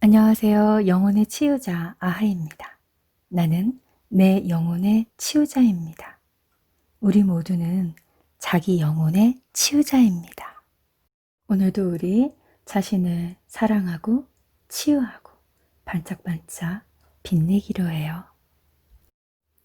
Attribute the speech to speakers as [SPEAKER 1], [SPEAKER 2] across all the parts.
[SPEAKER 1] 안녕하세요. 영혼의 치유자 아하입니다. 나는 내 영혼의 치유자입니다. 우리 모두는 자기 영혼의 치유자입니다. 오늘도 우리 자신을 사랑하고 치유하고 반짝반짝 빛내기로 해요.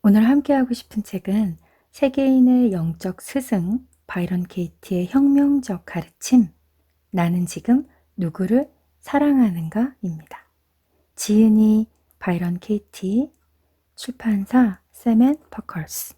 [SPEAKER 1] 오늘 함께하고 싶은 책은 세계인의 영적 스승 바이런 케이티의 혁명적 가르침 나는 지금 누구를 사랑하는가입니다. 지은이 바이런 케이티, 출판사 세멘 퍼컬스.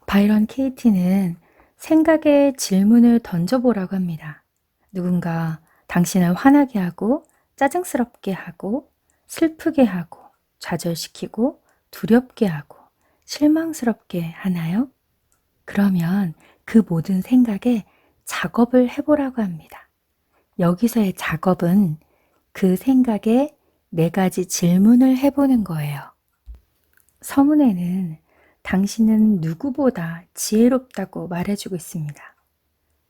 [SPEAKER 1] 바이런 케이티는 생각에 질문을 던져보라고 합니다. 누군가 당신을 화나게 하고 짜증스럽게 하고 슬프게 하고 좌절시키고 두렵게 하고 실망스럽게 하나요? 그러면 그 모든 생각에 작업을 해보라고 합니다. 여기서의 작업은 그 생각에 4가지 질문을 해보는 거예요. 서문에는 당신은 누구보다 지혜롭다고 말해주고 있습니다.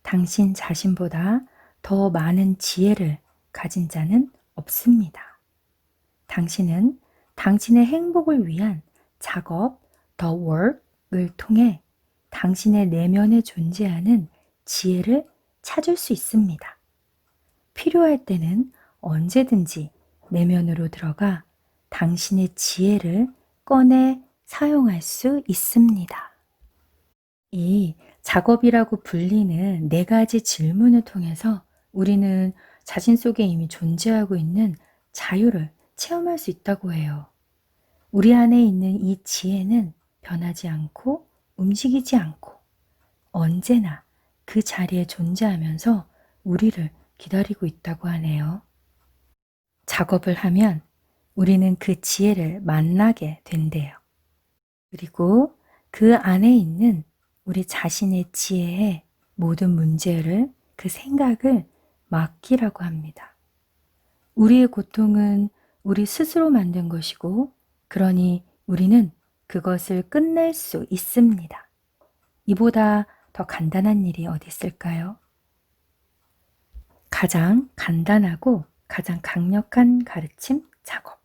[SPEAKER 1] 당신 자신보다 더 많은 지혜를 가진 자는 없습니다. 당신은 당신의 행복을 위한 작업, the work을 통해 당신의 내면에 존재하는 지혜를 찾을 수 있습니다. 필요할 때는 언제든지 내면으로 들어가 당신의 지혜를 꺼내 사용할 수 있습니다. 이 작업이라고 불리는 4가지 질문을 통해서 우리는 자신 속에 이미 존재하고 있는 자유를 체험할 수 있다고 해요. 우리 안에 있는 이 지혜는 변하지 않고 움직이지 않고 언제나 그 자리에 존재하면서 우리를 기다리고 있다고 하네요. 작업을 하면 우리는 그 지혜를 만나게 된대요. 그리고 그 안에 있는 우리 자신의 지혜의 모든 문제를 그 생각을 맡기라고 합니다. 우리의 고통은 우리 스스로 만든 것이고 그러니 우리는 그것을 끝낼 수 있습니다. 이보다 더 간단한 일이 어디 있을까요? 가장 간단하고 가장 강력한 가르침 작업.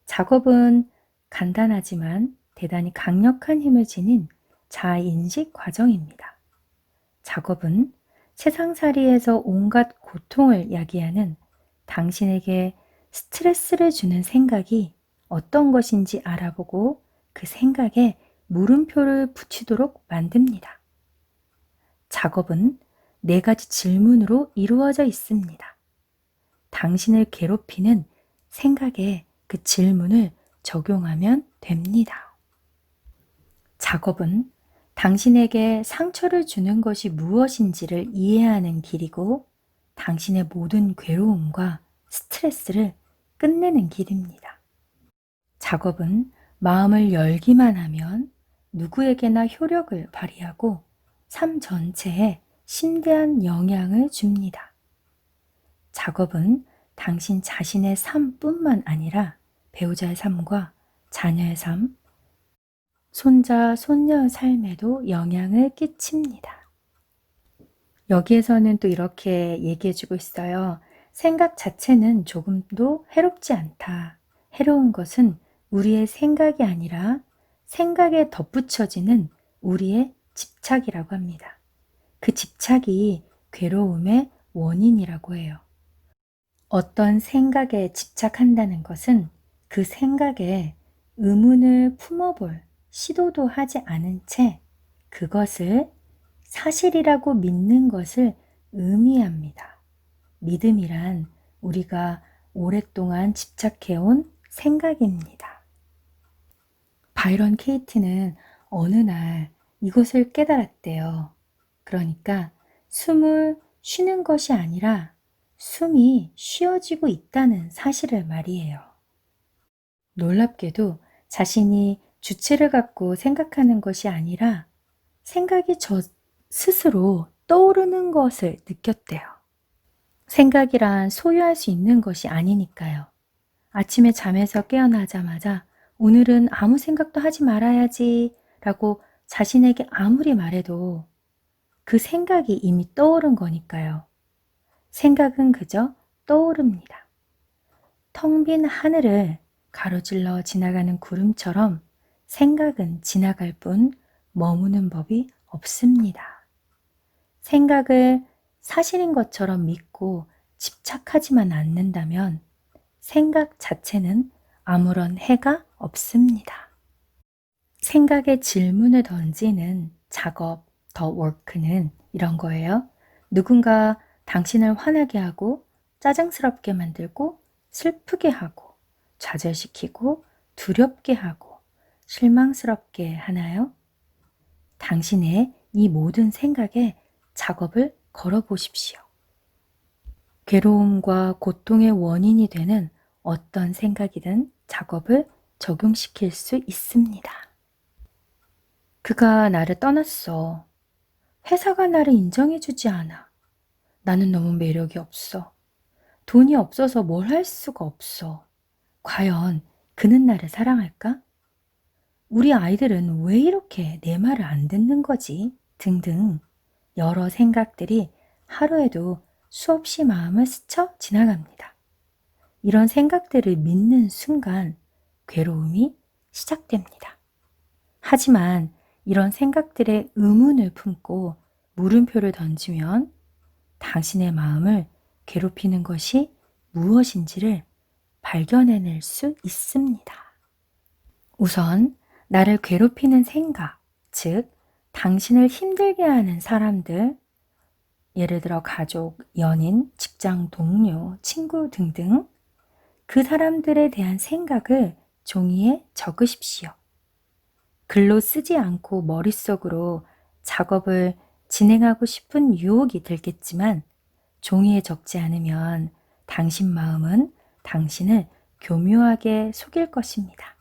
[SPEAKER 1] 작업은 간단하지만 대단히 강력한 힘을 지닌 자인식 과정입니다. 작업은 세상살이에서 온갖 고통을 야기하는 당신에게 스트레스를 주는 생각이 어떤 것인지 알아보고 그 생각에 물음표를 붙이도록 만듭니다. 작업은 4가지 질문으로 이루어져 있습니다. 당신을 괴롭히는 생각에 그 질문을 적용하면 됩니다. 작업은 당신에게 상처를 주는 것이 무엇인지를 이해하는 길이고 당신의 모든 괴로움과 스트레스를 끝내는 길입니다. 작업은 마음을 열기만 하면 누구에게나 효력을 발휘하고 삶 전체에 심대한 영향을 줍니다. 작업은 당신 자신의 삶뿐만 아니라 배우자의 삶과 자녀의 삶, 손자, 손녀의 삶에도 영향을 끼칩니다. 여기에서는 또 이렇게 얘기해주고 있어요. 생각 자체는 조금도 해롭지 않다. 해로운 것은 우리의 생각이 아니라 생각에 덧붙여지는 우리의 집착이라고 합니다. 그 집착이 괴로움의 원인이라고 해요. 어떤 생각에 집착한다는 것은 그 생각에 의문을 품어볼 시도도 하지 않은 채 그것을 사실이라고 믿는 것을 의미합니다. 믿음이란 우리가 오랫동안 집착해온 생각입니다. 바이런 케이티는 어느 날 이것을 깨달았대요. 그러니까 숨을 쉬는 것이 아니라 숨이 쉬어지고 있다는 사실을 말이에요. 놀랍게도 자신이 주체를 갖고 생각하는 것이 아니라 생각이 저 스스로 떠오르는 것을 느꼈대요. 생각이란 소유할 수 있는 것이 아니니까요. 아침에 잠에서 깨어나자마자 오늘은 아무 생각도 하지 말아야지 라고 자신에게 아무리 말해도 그 생각이 이미 떠오른 거니까요. 생각은 그저 떠오릅니다. 텅 빈 하늘을 가로질러 지나가는 구름처럼 생각은 지나갈 뿐 머무는 법이 없습니다. 생각을 사실인 것처럼 믿고 집착하지만 않는다면 생각 자체는 아무런 해가 없습니다. 생각에 질문을 던지는 작업, 더 워크는 이런 거예요. 누군가 당신을 화나게 하고 짜증스럽게 만들고 슬프게 하고 좌절시키고 두렵게 하고 실망스럽게 하나요? 당신의 이 모든 생각에 작업을 걸어 보십시오. 괴로움과 고통의 원인이 되는 어떤 생각이든 작업을 적용시킬 수 있습니다. 그가 나를 떠났어. 회사가 나를 인정해주지 않아. 나는 너무 매력이 없어. 돈이 없어서 뭘 할 수가 없어. 과연 그는 나를 사랑할까? 우리 아이들은 왜 이렇게 내 말을 안 듣는 거지? 등등 여러 생각들이 하루에도 수없이 마음을 스쳐 지나갑니다. 이런 생각들을 믿는 순간 괴로움이 시작됩니다. 하지만 이런 생각들의 의문을 품고 물음표를 던지면 당신의 마음을 괴롭히는 것이 무엇인지를 발견해낼 수 있습니다. 우선 나를 괴롭히는 생각, 즉 당신을 힘들게 하는 사람들, 예를 들어 가족, 연인, 직장 동료, 친구 등등 그 사람들에 대한 생각을 종이에 적으십시오. 글로 쓰지 않고 머릿속으로 작업을 진행하고 싶은 유혹이 들겠지만 종이에 적지 않으면 당신 마음은 당신을 교묘하게 속일 것입니다.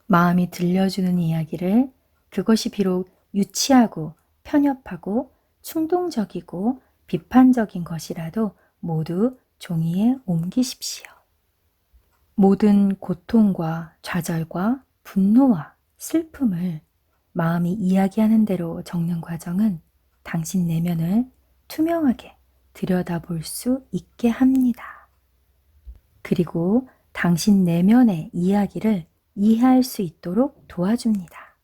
[SPEAKER 1] 마음이 들려주는 이야기를 그것이 비록 유치하고 편협하고 충동적이고 비판적인 것이라도 모두 종이에 옮기십시오. 모든 고통과 좌절과 분노와 슬픔을 마음이 이야기하는 대로 적는 과정은 당신 내면을 투명하게 들여다볼 수 있게 합니다. 그리고 당신 내면의 이야기를 이해할 수 있도록 도와줍니다.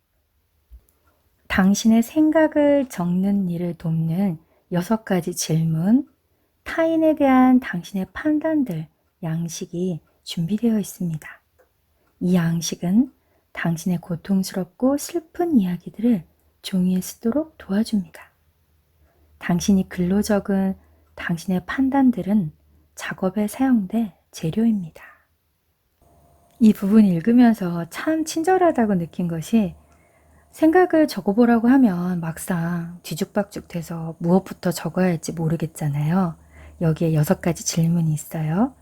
[SPEAKER 1] 당신의 생각을 적는 일을 돕는 6가지 질문, 타인에 대한 당신의 판단들, 양식이 준비되어 있습니다. 이 양식은 당신의 고통스럽고 슬픈 이야기들을 종이에 쓰도록 도와줍니다. 당신이 글로 적은 당신의 판단들은 작업에 사용될 재료입니다. 이 부분 읽으면서 참 친절하다고 느낀 것이 생각을 적어보라고 하면 막상 뒤죽박죽 돼서 무엇부터 적어야 할지 모르겠잖아요. 여기에 6가지 질문이 있어요.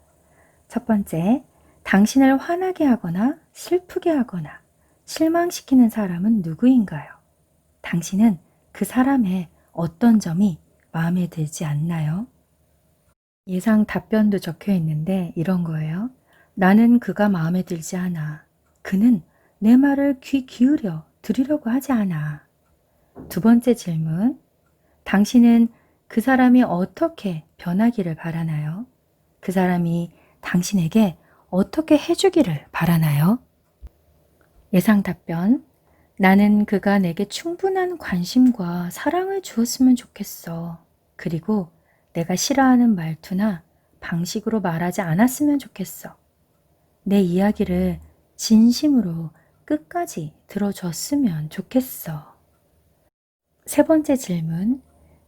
[SPEAKER 1] 첫 번째, 당신을 화나게 하거나 슬프게 하거나 실망시키는 사람은 누구인가요? 당신은 그 사람의 어떤 점이 마음에 들지 않나요? 예상 답변도 적혀 있는데 이런 거예요. 나는 그가 마음에 들지 않아. 그는 내 말을 귀 기울여 들으려고 하지 않아. 두 번째 질문. 당신은 그 사람이 어떻게 변하기를 바라나요? 그 사람이 당신에게 어떻게 해주기를 바라나요? 예상 답변. 나는 그가 내게 충분한 관심과 사랑을 주었으면 좋겠어. 그리고 내가 싫어하는 말투나 방식으로 말하지 않았으면 좋겠어. 내 이야기를 진심으로 끝까지 들어줬으면 좋겠어. 세 번째 질문.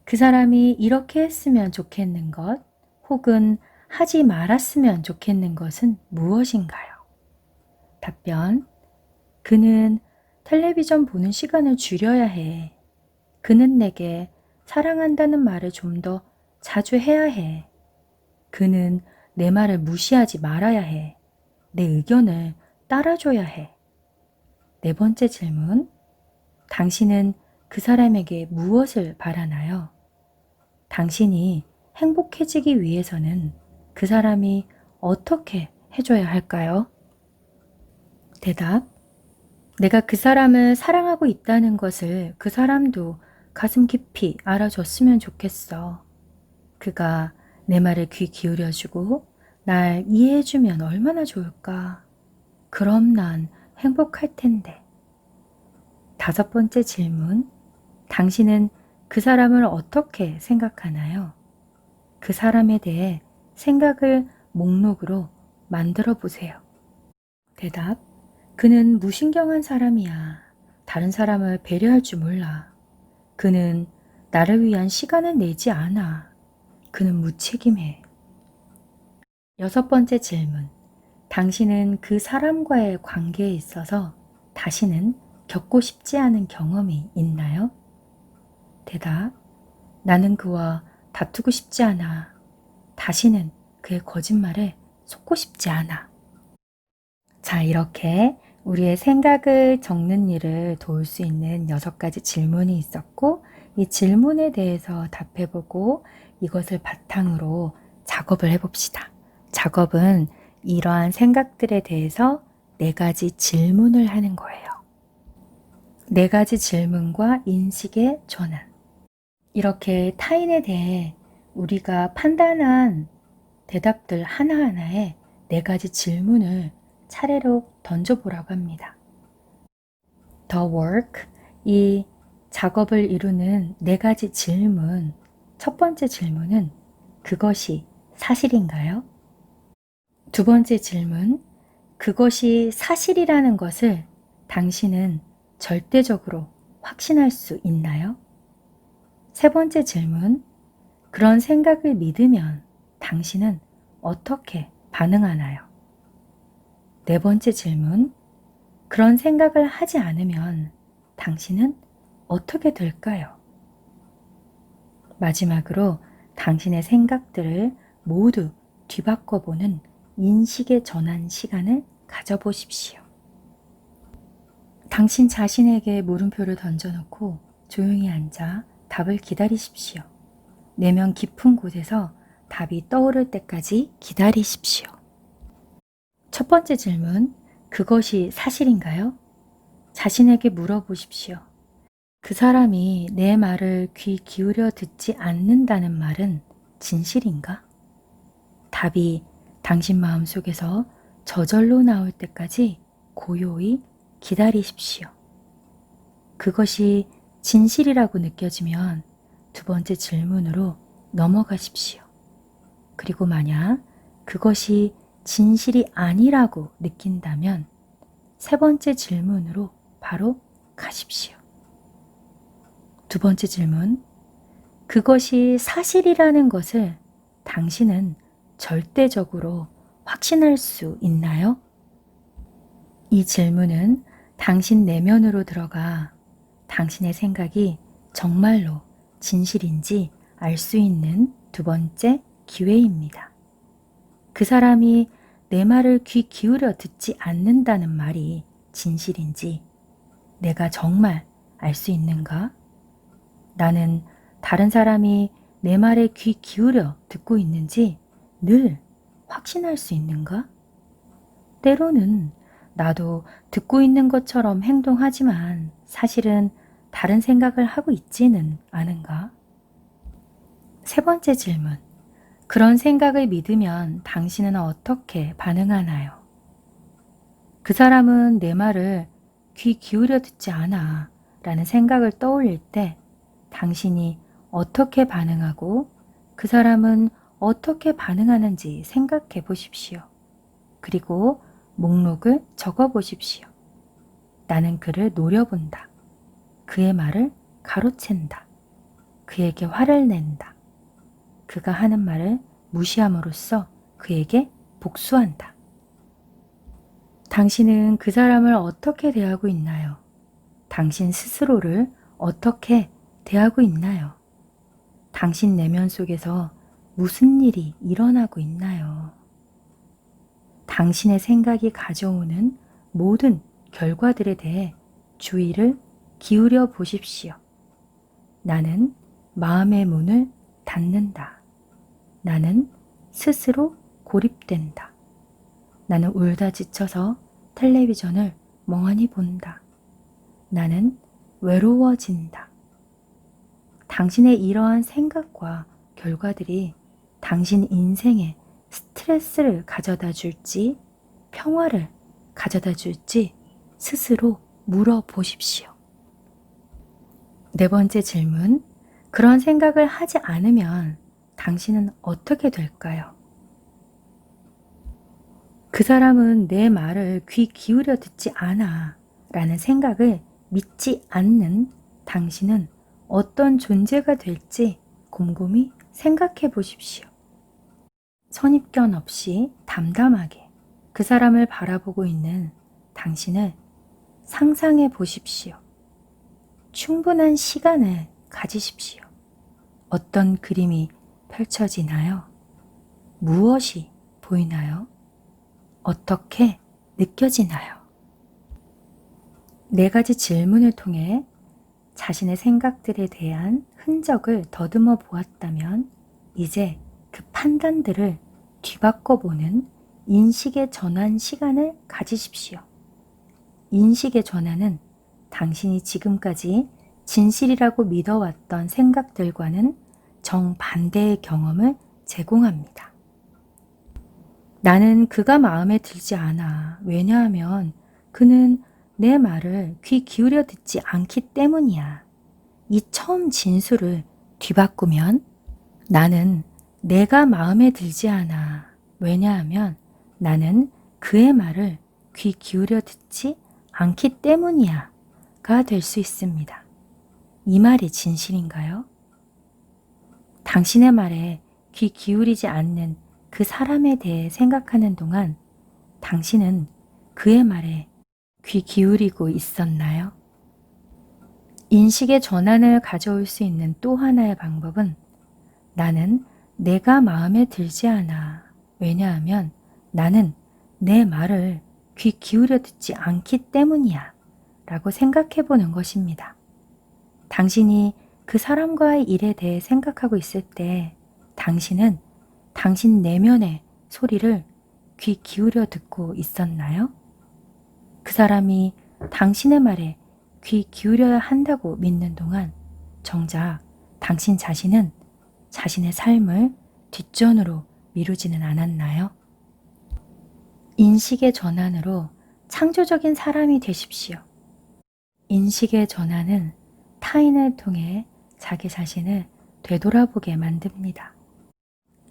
[SPEAKER 1] 그 사람이 이렇게 했으면 좋겠는 것 혹은 하지 말았으면 좋겠는 것은 무엇인가요? 답변. 그는 텔레비전 보는 시간을 줄여야 해. 그는 내게 사랑한다는 말을 좀 더 자주 해야 해. 그는 내 말을 무시하지 말아야 해. 내 의견을 따라줘야 해. 네 번째 질문. 당신은 그 사람에게 무엇을 바라나요? 당신이 행복해지기 위해서는 그 사람이 어떻게 해줘야 할까요? 대답. 내가 그 사람을 사랑하고 있다는 것을 그 사람도 가슴 깊이 알아줬으면 좋겠어. 그가 내 말을 귀 기울여주고 날 이해해주면 얼마나 좋을까? 그럼 난 행복할 텐데. 5번째 질문. 당신은 그 사람을 어떻게 생각하나요? 그 사람에 대해 생각을 목록으로 만들어 보세요. 대답. 그는 무신경한 사람이야. 다른 사람을 배려할 줄 몰라. 그는 나를 위한 시간을 내지 않아. 그는 무책임해. 6번째 질문. 당신은 그 사람과의 관계에 있어서 다시는 겪고 싶지 않은 경험이 있나요? 대답. 나는 그와 다투고 싶지 않아. 다시는 그의 거짓말에 속고 싶지 않아. 자, 이렇게 우리의 생각을 적는 일을 도울 수 있는 6가지 질문이 있었고, 이 질문에 대해서 답해보고 이것을 바탕으로 작업을 해봅시다. 작업은 이러한 생각들에 대해서 4가지 질문을 하는 거예요. 4가지 질문과 인식의 전환. 이렇게 타인에 대해 우리가 판단한 대답들 하나하나에 4가지 질문을 차례로 던져보라고 합니다. The work, 이 작업을 이루는 4가지 질문. 첫 번째 질문은 그것이 사실인가요? 2번째 질문, 그것이 사실이라는 것을 당신은 절대적으로 확신할 수 있나요? 3번째 질문, 그런 생각을 믿으면 당신은 어떻게 반응하나요? 4번째 질문, 그런 생각을 하지 않으면 당신은 어떻게 될까요? 마지막으로 당신의 생각들을 모두 뒤바꿔보는 인식의 전환 시간을 가져보십시오. 당신 자신에게 물음표를 던져놓고 조용히 앉아 답을 기다리십시오. 내면 깊은 곳에서 답이 떠오를 때까지 기다리십시오. 첫 번째 질문, 그것이 사실인가요? 자신에게 물어보십시오. 그 사람이 내 말을 귀 기울여 듣지 않는다는 말은 진실인가? 답이 당신 마음속에서 저절로 나올 때까지 고요히 기다리십시오. 그것이 진실이라고 느껴지면 2번째 질문으로 넘어가십시오. 그리고 만약 그것이 진실이 아니라고 느낀다면 3번째 질문으로 바로 가십시오. 2번째 질문, 그것이 사실이라는 것을 당신은 절대적으로 확신할 수 있나요? 이 질문은 당신 내면으로 들어가 당신의 생각이 정말로 진실인지 알 수 있는 2번째 기회입니다. 그 사람이 내 말을 귀 기울여 듣지 않는다는 말이 진실인지 내가 정말 알 수 있는가? 나는 다른 사람이 내 말에 귀 기울여 듣고 있는지 늘 확신할 수 있는가? 때로는 나도 듣고 있는 것처럼 행동하지만 사실은 다른 생각을 하고 있지는 않은가? 3번째 질문. 그런 생각을 믿으면 당신은 어떻게 반응하나요? 그 사람은 내 말을 귀 기울여 듣지 않아 라는 생각을 떠올릴 때 당신이 어떻게 반응하고 그 사람은 어떻게 반응하는지 생각해 보십시오. 그리고 목록을 적어 보십시오. 나는 그를 노려본다. 그의 말을 가로챈다. 그에게 화를 낸다. 그가 하는 말을 무시함으로써 그에게 복수한다. 당신은 그 사람을 어떻게 대하고 있나요? 당신 스스로를 어떻게 대하고 있나요? 당신 내면 속에서 무슨 일이 일어나고 있나요? 당신의 생각이 가져오는 모든 결과들에 대해 주의를 기울여 보십시오. 나는 마음의 문을 닫는다. 나는 스스로 고립된다. 나는 울다 지쳐서 텔레비전을 멍하니 본다. 나는 외로워진다. 당신의 이러한 생각과 결과들이 당신 인생에 스트레스를 가져다 줄지, 평화를 가져다 줄지 스스로 물어보십시오. 네 번째 질문, 그런 생각을 하지 않으면 당신은 어떻게 될까요? 그 사람은 내 말을 귀 기울여 듣지 않아 라는 생각을 믿지 않는 당신은 어떤 존재가 될지 곰곰이 생각해 보십시오. 선입견 없이 담담하게 그 사람을 바라보고 있는 당신을 상상해 보십시오. 충분한 시간을 가지십시오. 어떤 그림이 펼쳐지나요? 무엇이 보이나요? 어떻게 느껴지나요? 네 가지 질문을 통해 자신의 생각들에 대한 흔적을 더듬어 보았다면 이제 그 판단들을 뒤바꿔 보는 인식의 전환 시간을 가지십시오. 인식의 전환은 당신이 지금까지 진실이라고 믿어왔던 생각들과는 정반대의 경험을 제공합니다. 나는 그가 마음에 들지 않아. 왜냐하면 그는 내 말을 귀 기울여 듣지 않기 때문이야. 이 처음 진술을 뒤바꾸면 나는 내가 마음에 들지 않아. 왜냐하면 나는 그의 말을 귀 기울여 듣지 않기 때문이야. 가 될 수 있습니다. 이 말이 진실인가요? 당신의 말에 귀 기울이지 않는 그 사람에 대해 생각하는 동안 당신은 그의 말에 귀 기울이고 있었나요? 인식의 전환을 가져올 수 있는 또 하나의 방법은 나는 내가 마음에 들지 않아. 왜냐하면 나는 내 말을 귀 기울여 듣지 않기 때문이야. 라고 생각해 보는 것입니다. 당신이 그 사람과의 일에 대해 생각하고 있을 때 당신은 당신 내면의 소리를 귀 기울여 듣고 있었나요? 그 사람이 당신의 말에 귀 기울여야 한다고 믿는 동안 정작 당신 자신은 자신의 삶을 뒷전으로 미루지는 않았나요? 인식의 전환으로 창조적인 사람이 되십시오. 인식의 전환은 타인을 통해 자기 자신을 되돌아보게 만듭니다.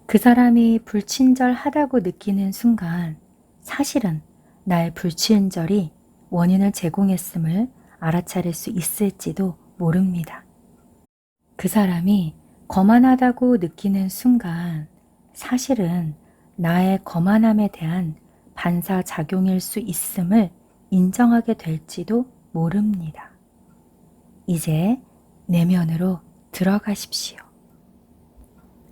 [SPEAKER 1] 그 사람이 불친절하다고 느끼는 순간 사실은 나의 불친절이 원인을 제공했음을 알아차릴 수 있을지도 모릅니다. 그 사람이 거만하다고 느끼는 순간 사실은 나의 거만함에 대한 반사작용일 수 있음을 인정하게 될지도 모릅니다. 이제 내면으로 들어가십시오.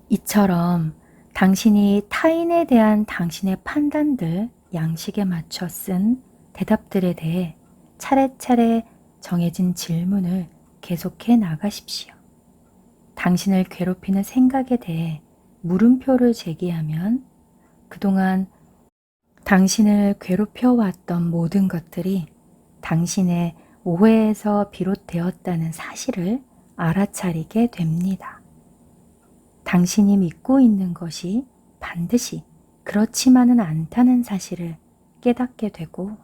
[SPEAKER 1] 이처럼 당신이 타인에 대한 당신의 판단들, 양식에 맞춰 쓴 대답들에 대해 차례차례 정해진 질문을 계속해 나가십시오. 당신을 괴롭히는 생각에 대해 물음표를 제기하면 그동안 당신을 괴롭혀왔던 모든 것들이 당신의 오해에서 비롯되었다는 사실을 알아차리게 됩니다. 당신이 믿고 있는 것이 반드시 그렇지만은 않다는 사실을 깨닫게 되고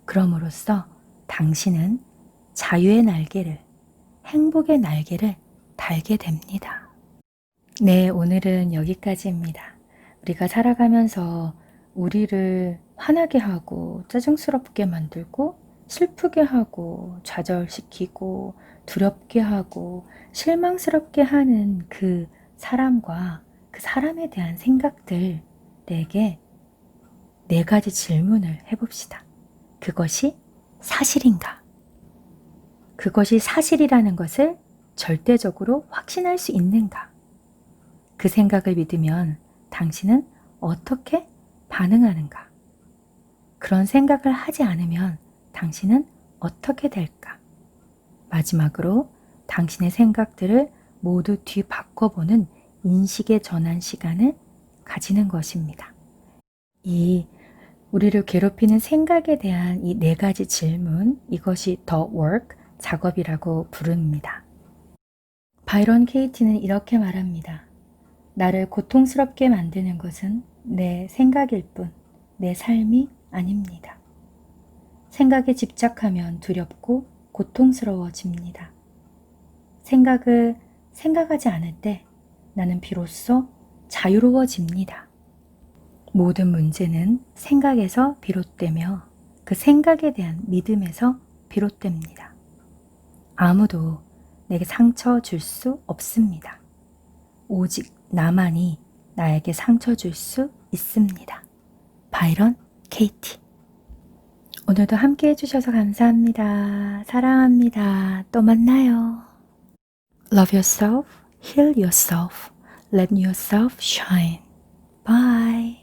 [SPEAKER 1] 그럼으로써 당신은 자유의 날개를, 행복의 날개를 달게 됩니다. 네, 오늘은 여기까지입니다. 우리가 살아가면서 우리를 화나게 하고 짜증스럽게 만들고 슬프게 하고 좌절시키고 두렵게 하고 실망스럽게 하는 그 사람과 그 사람에 대한 생각들에게 네 가지 질문을 해봅시다. 그것이 사실인가? 그것이 사실이라는 것을 절대적으로 확신할 수 있는가? 그 생각을 믿으면 당신은 어떻게 반응하는가? 그런 생각을 하지 않으면 당신은 어떻게 될까? 마지막으로 당신의 생각들을 모두 뒤바꿔보는 인식의 전환 시간을 가지는 것입니다. 이 우리를 괴롭히는 생각에 대한 이 네 가지 질문, 이것이 The Work, 작업이라고 부릅니다. 바이런 케이티는 이렇게 말합니다. 나를 고통스럽게 만드는 것은 내 생각일 뿐 내 삶이 아닙니다. 생각에 집착하면 두렵고 고통스러워집니다. 생각을 생각하지 않을 때 나는 비로소 자유로워집니다. 모든 문제는 생각에서 비롯되며 그 생각에 대한 믿음에서 비롯됩니다. 아무도 내게 상처 줄 수 없습니다. 오직 나만이 나에게 상처 줄 수 있습니다. 바이런 케이티. 오늘도 함께 해주셔서 감사합니다. 사랑합니다. 또 만나요. Love yourself, heal yourself, let yourself shine. Bye.